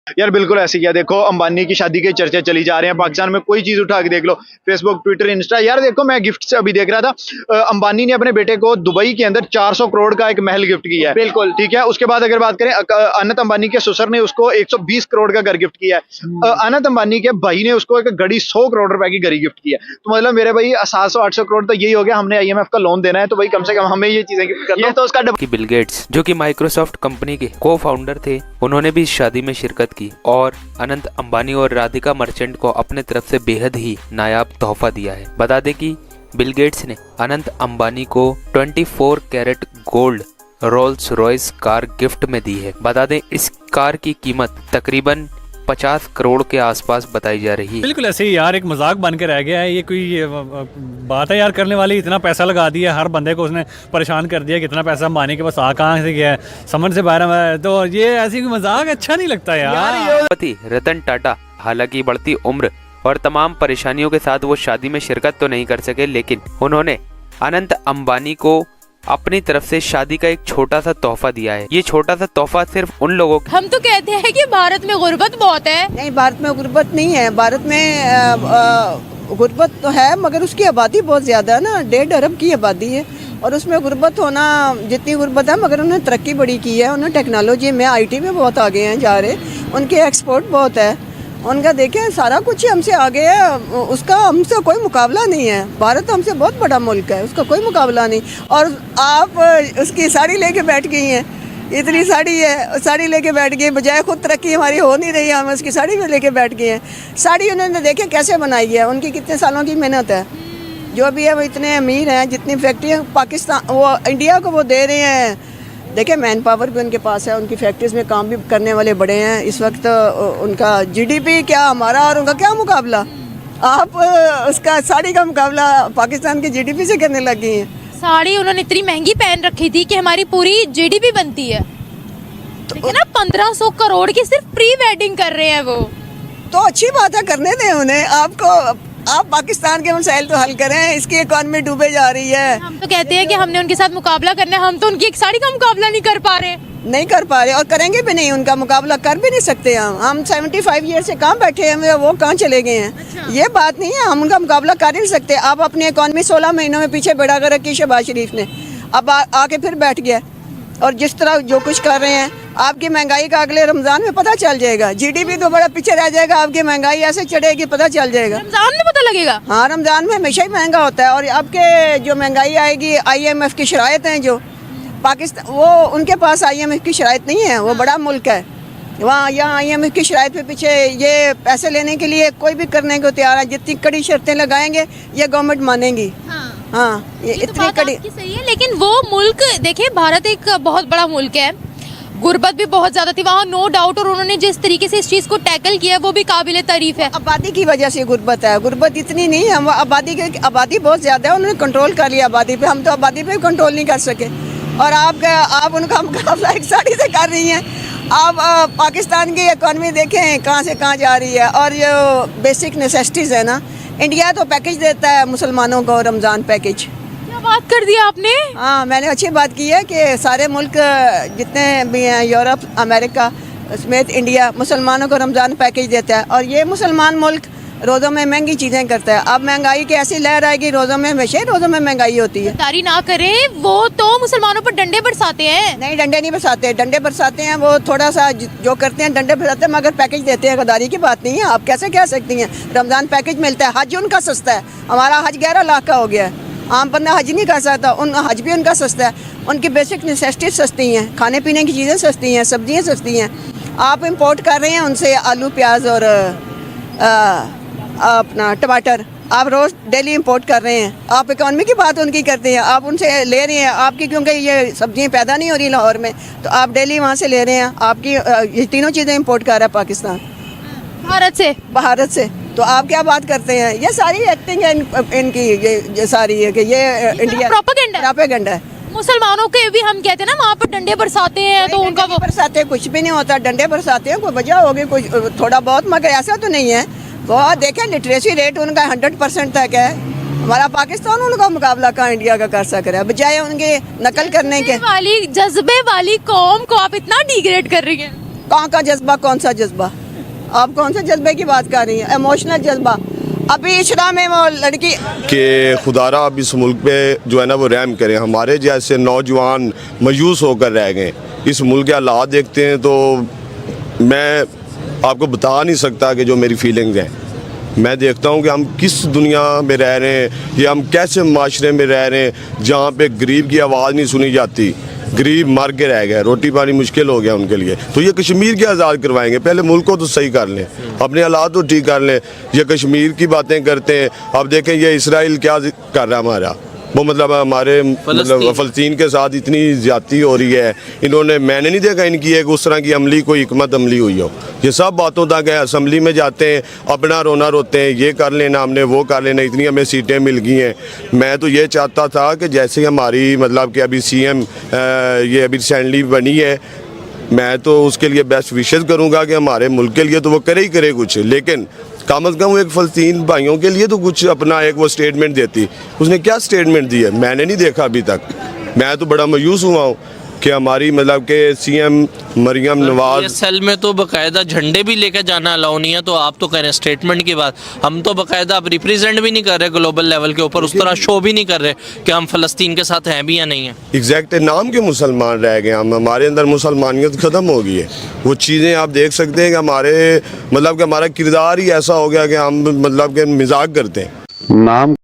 यार बिल्कुल ऐसे किया। देखो अंबानी की शादी के चर्चे चली जा रहे हैं पाकिस्तान में, कोई चीज उठा के देख लो, फेसबुक, ट्विटर, इंस्टा। यार देखो मैं गिफ्ट से अभी देख रहा था, अंबानी ने अपने बेटे को दुबई के अंदर 400 करोड़ का एक महल गिफ्ट किया है। बिल्कुल ठीक है। उसके बाद अगर बात करें, अनंत अंबानी के ससुर ने उसको 120 करोड़ का घर गिफ्ट किया है। अनंत अंबानी के भाई ने उसको एक घड़ी 100 करोड़ रुपए की घड़ी गिफ्ट किया है। तो मतलब मेरे भाई 700-800 करोड़ तो यही हो गया। हमने IMF का लोन देना है तो भाई कम से कम हमें ये चीजें गिफ्ट करना है तो उसका कि बिल गेट्स जो कि माइक्रोसॉफ्ट कंपनी के को फाउंडर थे, उन्होंने भी इस शादी में शिरकत की और अनंत अंबानी और राधिका मर्चेंट को अपने तरफ से बेहद ही नायाब तोहफा दिया है। बता दें कि बिल गेट्स ने अनंत अंबानी को 24 carat gold Rolls Royce car gift में दी है। बता दें इस कार की कीमत तकरीबन 50 करोड़ के आसपास बताई जा रही है। बिल्कुल ऐसे ही यार, एक मजाक बन के रह गया है ये। कोई बात है यार करने वाली? इतना पैसा लगा दिया, हर बंदे को उसने परेशान कर दिया। कितना पैसा अंबानी के पास कहाँ से गया है, समझ से बाहर है। तो ये ऐसी कोई मजाक अच्छा नहीं लगता यार। पति रतन टाटा हालांकि बढ़ती उम्र और तमाम परेशानियों के साथ वो शादी में शिरकत तो नहीं कर सके, लेकिन उन्होंने अनंत अंबानी को अपनी तरफ से शादी का एक छोटा सा तोहफा दिया है। ये छोटा सा तोहफा सिर्फ उन लोगों हम तो कहते हैं कि भारत में गुर्बत बहुत है। नहीं, भारत में गुर्बत नहीं है। भारत में गुर्बत तो है मगर उसकी आबादी बहुत ज़्यादा है ना, 1.5 अरब की आबादी है। और उसमें गुर्बत होना जितनी गुर्बत है, मगर उन्होंने तरक्की बड़ी की है। उन्होंने टेक्नोलॉजी में IT में बहुत आगे हैं जा रहे, उनके एक्सपोर्ट बहुत है उनका। देखें सारा कुछ ही हमसे आगे है, उसका हमसे कोई मुकाबला नहीं है। भारत हमसे बहुत बड़ा मुल्क है, उसका कोई मुकाबला नहीं। और आप उसकी साड़ी लेके बैठ गई हैं, इतनी साड़ी है, साड़ी लेके बैठ गई, बजाय खुद तरक्की हमारी हो नहीं रही, हम उसकी साड़ी में लेके बैठ गए हैं। साड़ी उन्होंने देखे कैसे बनाई है, उनकी कितने सालों की मेहनत है। जो भी है वो इतने अमीर हैं, जितनी फैक्ट्रियाँ पाकिस्तान वो इंडिया को वो दे रहे हैं। देखिए मैन पावर भी उनके पास है, उनकी फैक्ट्रीज में काम भी करने वाले बड़े हैं। इस वक्त उनका GDP क्या हमारा और उनका क्या मुकाबला? आप उसका साड़ी का मुकाबला पाकिस्तान के GDP से करने लगी हैं। साड़ी उन्होंने इतनी महंगी पहन रखी थी कि हमारी पूरी GDP बनती है। तो ना 1500 करोड़ की सिर्फ प्री वेडिंग कर रहे हैं वो। तो अच्छी बात है, करने दें उन्हें। आप पाकिस्तान के मसाइल तो हल करें, इसकी इकॉनमी डूबे जा रही है। हम तो कहते हैं कि हमने उनके साथ मुकाबला करना है, हम तो उनकी एक साड़ी का मुकाबला नहीं कर पा रहे और करेंगे भी नहीं। उनका मुकाबला कर भी नहीं सकते हम 75 ईयर से कहाँ बैठे हैं, वो कहाँ चले गए हैं। अच्छा। ये बात नहीं है, हम उनका मुकाबला कर ही नहीं सकते। आप अपनी इकॉनमी 16 महीनों में पीछे बढ़ा कर रखी शहबाज शरीफ ने, अब आके फिर बैठ गया। और जिस तरह जो कुछ कर रहे हैं, आपकी महंगाई का अगले रमजान में पता चल जाएगा। GDP तो बड़ा पीछे रह जाएगा, आपकी महंगाई ऐसे चढ़ेगी पता चल जाएगा। रमजान में पता लगेगा? हाँ, रमजान में हमेशा ही महंगा होता है। और आपके जो महंगाई आएगी, IMF की शराइत हैं जो पाकिस्तान, वो उनके पास IMF की शराइत नहीं है। वो बड़ा मुल्क है, वहाँ यहाँ IMF की शराइत पे पीछे ये पैसे लेने के लिए कोई भी करने को तैयार है। जितनी कड़ी शर्तें लगाएंगे ये गवर्नमेंट मानेंगी। हाँ, ये तो इतनी कड़ी सही है। लेकिन वो मुल्क देखिए, भारत एक बहुत बड़ा मुल्क है, गुर्बत भी बहुत ज्यादा थी वहाँ, नो डाउट। और उन्होंने जिस तरीके से इस चीज को टैकल किया वो भी काबिले तारीफ है। आबादी की वजह से गुर्बत है, गुर्बत इतनी नहीं है। आबादी बहुत ज्यादा है, उन्होंने कंट्रोल कर लिया आबादी पे। हम तो आबादी पे कंट्रोल नहीं कर सके। और आप उनका मुकाबला एक साड़ी से कर रही हैं। आप पाकिस्तान की इकॉनमी देखें कहाँ से कहाँ जा रही है। और जो बेसिक नेसेसिटीज़ है ना, इंडिया तो पैकेज देता है मुसलमानों को, रमज़ान पैकेज। क्या बात कर दी आपने? हाँ, मैंने अच्छी बात की है कि सारे मुल्क जितने भी हैं, यूरोप, अमेरिका समेत इंडिया, मुसलमानों को रमज़ान पैकेज देता है। और ये मुसलमान मुल्क रोज़ों में महंगी चीज़ें करता है। अब महंगाई की ऐसी लहर आएगी, रोज़ों में हमेशा ही रोज़ों में महंगाई होती है। तारी ना करें, वो तो मुसलमानों पर डंडे बरसाते हैं। नहीं, डंडे नहीं बरसाते। डंडे बरसाते हैं वो थोड़ा सा जो करते हैं, डंडे बरसाते हैं मगर पैकेज देते हैं। गद्दारी की बात नहीं है। आप कैसे कह सकती हैं? रमज़ान पैकेज मिलता है। हज उनका सस्ता है, हमारा हज 11 लाख का हो गया है। आम बंदा हज नहीं कर सकता, हज भी उनका सस्ता है। उनकी बेसिक नेसेसिटीज सस्ती हैं, खाने पीने की चीज़ें सस्ती हैं, सब्जियाँ सस्ती हैं। आप इम्पोर्ट कर रहे हैं उनसे आलू, प्याज और अपना टमाटर, आप रोज़ डेली इंपोर्ट कर रहे हैं। आप इकॉनमी की बात उनकी करते हैं, आप उनसे ले रहे हैं आपकी, क्योंकि ये सब्जियां पैदा नहीं हो रही लाहौर में, तो आप डेली वहाँ से ले रहे हैं। आपकी ये तीनों चीज़ें इंपोर्ट कर रहा है पाकिस्तान, भारत से। तो आप क्या बात करते हैं? ये सारी एक्टिंग है इनकी, ये सारी है कि ये इंडिया प्रोपेगेंडा है। मुसलमानों के भी हम कहते हैं ना, वहाँ पर डंडे बरसाते हैं, तो उनका वो बरसाते कुछ भी नहीं होता। डंडे बरसाते हैं, कोई वजह होगी कुछ थोड़ा बहुत, मगर ऐसा तो नहीं है। वो देखें लिटरेसी रेट उनका 100% तक है। हमारा पाकिस्तान उनका मुकाबला कहाँ इंडिया का कर सक रहा है, बजाय उनके नकल करने के। जज्बे वाली कौम को आप इतना डिग्रेड कर रही हैं। कहाँ का जज्बा, कौन सा जज्बा? आप कौन सा जज्बे की बात कर रही हैं? इमोशनल जज्बा। अभी इशरा में वो लड़की कि खुदारा अब इस मुल्क पे जो है ना वो रहम करें। हमारे जैसे नौजवान मायूस होकर रह गए। इस मुल्क के हालात देखते हैं तो मैं आपको बता नहीं सकता कि जो मेरी फीलिंग्स हैं। मैं देखता हूँ कि हम किस दुनिया में रह रहे हैं या हम कैसे माशरे में रह रहे हैं जहाँ पे गरीब की आवाज़ नहीं सुनी जाती। गरीब मर के रह गए, रोटी पानी मुश्किल हो गया उनके लिए। तो ये कश्मीर के आज़ाद करवाएंगे? पहले मुल्क को तो सही कर लें, अपने हालात तो ठीक कर लें। ये कश्मीर की बातें करते हैं। अब देखें ये इसराइल क्या कर रहा है हमारा, वो मतलब हमारे मतलब फ़लस्तीन के साथ इतनी ज़्यादती हो रही है। इन्होंने, मैंने नहीं देखा इनकी एक उस तरह की अमली कोई हिकमत अमली हुई हो। ये सब बातों तक है, असम्बली में जाते हैं अपना रोना रोते हैं, ये कर लेना हमने, वो कर लेना, इतनी हमें सीटें मिल गई हैं। मैं तो ये चाहता था कि जैसे हमारी मतलब कि अभी CM ये अभी रिसेंटली बनी है, मैं तो उसके लिए बेस्ट विशेस करूँगा कि हमारे मुल्क के लिए तो वो करे ही करे कुछ, लेकिन कम अज़ कम एक फ़लस्तीन भाइयों के लिए तो कुछ अपना एक वो स्टेटमेंट देती। उसने क्या स्टेटमेंट दी है मैंने नहीं देखा अभी तक। मैं तो बड़ा मायूस हुआ हूँ कि हमारी मतलब के CM मरियम नवाज सेल में तो बाकायदा झंडे भी लेकर जाना अलाउ नहीं है। तो आप तो कह रहे हैं स्टेटमेंट की बात, हम तो बाकायदा आप रिप्रेजेंट भी नहीं कर रहे ग्लोबल लेवल के ऊपर, उस तरह शो भी नहीं कर रहे कि हम फ़लस्तीन के साथ हैं भी या नहीं है। एग्जैक्ट नाम के मुसलमान रह गए हम, हमारे अंदर मुसलमानियत ख़त्म हो गई है। वो चीज़ें आप देख सकते हैं कि हमारे मतलब कि हमारा किरदार ही ऐसा हो गया कि हम मतलब कि मजाक करते हैं। नाम